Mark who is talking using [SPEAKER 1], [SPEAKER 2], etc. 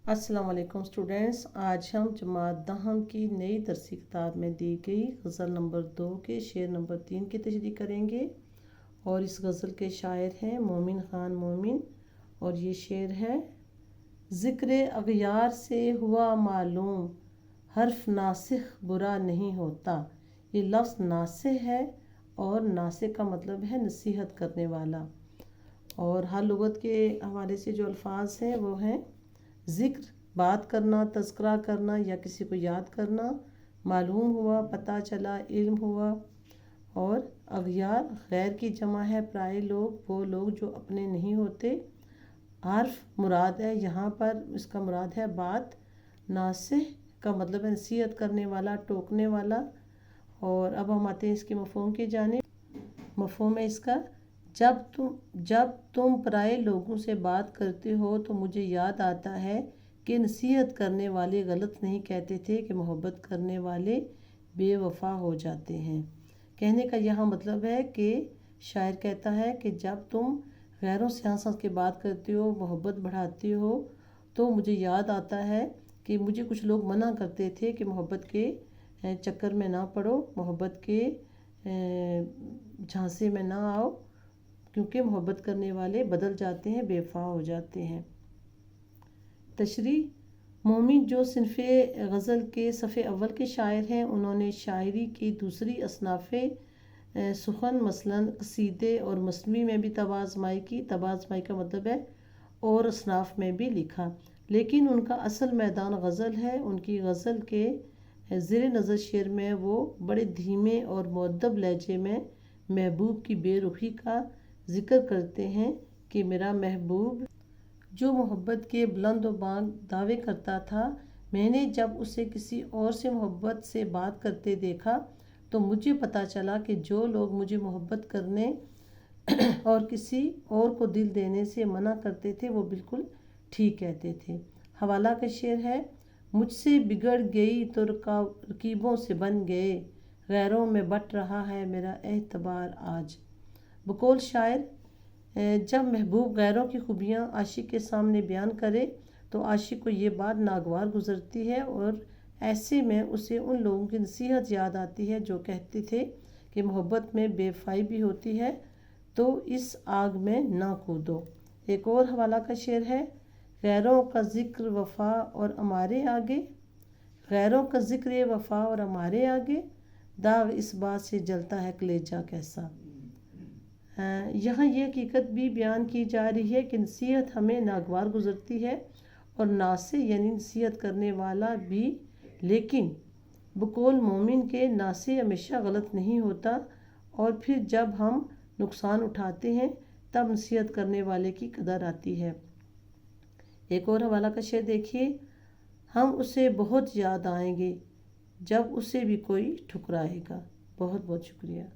[SPEAKER 1] अस्सलाम वालेकुम स्टूडेंट्स। आज हम जमात दहम की नई दरसी किताब में दी गई गज़ल नंबर 2 के शेर नंबर 3 की तशरीह करेंगे और इस गज़ल के शायर हैं मोमिन ख़ान मोमिन। और ये शेर है, ज़िक्र अग़यार से हुआ मालूम हर्फ नासिख बुरा नहीं होता। ये लफ्ज़ नासिख है और नासिख का मतलब है नसीहत करने वाला। और हर लुगत के हवाले से जो अल्फाज हैं वो हैं ज़िक्र बात करना, तज़किरा करना या किसी को याद करना, मालूम हुआ पता चला, इल्म हुआ। और अग़यार गैर की जमा है, पराए लोग, वो लोग जो अपने नहीं होते। हर्फ मुराद है, यहाँ पर इसका मुराद है बात। नासिह का मतलब है नसीहत करने वाला, टोकने वाला। और अब हम आते हैं इसके मफ़हूम की जानिब। मफ़हूम है इसका, जब तुम पराए लोगों से बात करते हो तो मुझे याद आता है कि नसीहत करने वाले गलत नहीं कहते थे कि मोहब्बत करने वाले बेवफा हो जाते हैं। कहने का यहाँ मतलब है कि शायर कहता है कि जब तुम गैरों से हंस हंस के बात करते हो, मोहब्बत बढ़ाते हो, तो मुझे याद आता है कि मुझे कुछ लोग मना करते थे कि मोहब्बत के चक्कर में ना पड़ो, मोहब्बत के झांसे में ना आओ, क्योंकि मोहब्बत करने वाले बदल जाते हैं, बेवफा हो जाते हैं। तशरीह, मोमिन जो सिनफ़े गज़ल के सफ़े अव्वल के शायर हैं, उन्होंने शायरी की दूसरी असनाफ़े सुखन मसलन कसीदे और मसनवी में भी तवाज़माई की। तवाज़माई का मतलब है और असनाफ़ में भी लिखा, लेकिन उनका असल मैदान गज़ल है। उनकी गज़ल के ज़ेर नज़र शेर में वो बड़े धीमे और मुअद्दब लहजे में महबूब की बेरुखी का ज़िक्र करते हैं कि मेरा महबूब जो मोहब्बत के बुलंद व बांग दावे करता था, मैंने जब उसे किसी और से मोहब्बत से बात करते देखा तो मुझे पता चला कि जो लोग मुझे मोहब्बत करने और किसी और को दिल देने से मना करते थे वो बिल्कुल ठीक कहते थे। हवाला का शेर है, मुझसे बिगड़ गई तो रकीबों से बन गए, गैरों में बट रहा है मेरा एतबार आज। बकौल शायर, जब महबूब गैरों की खूबियाँ आशिक के सामने बयान करे तो आशिक को ये बात नागवार गुजरती है और ऐसे में उसे उन लोगों की नसीहत याद आती है जो कहते थे कि मोहब्बत में बेवफाई भी होती है, तो इस आग में ना कूदो। एक और हवाला का शेर है, गैरों का ज़िक्र वफ़ा और हमारे आगे, गैरों का ज़िक्र वफ़ा और हमारे आगे, दाग इस बात से जलता है कलेजा कैसा। यहाँ ये हकीकत भी बयान की जा रही है कि नसीहत हमें नागवार गुजरती है और नासे यानी नसीहत करने वाला भी, लेकिन बकौल मोमिन के नासे हमेशा गलत नहीं होता। और फिर जब हम नुकसान उठाते हैं तब नसीहत करने वाले की कदर आती है। एक और हवाला का शेर देखिए, हम उसे बहुत याद आएंगे जब उसे भी कोई ठुकराएगा। बहुत बहुत शुक्रिया।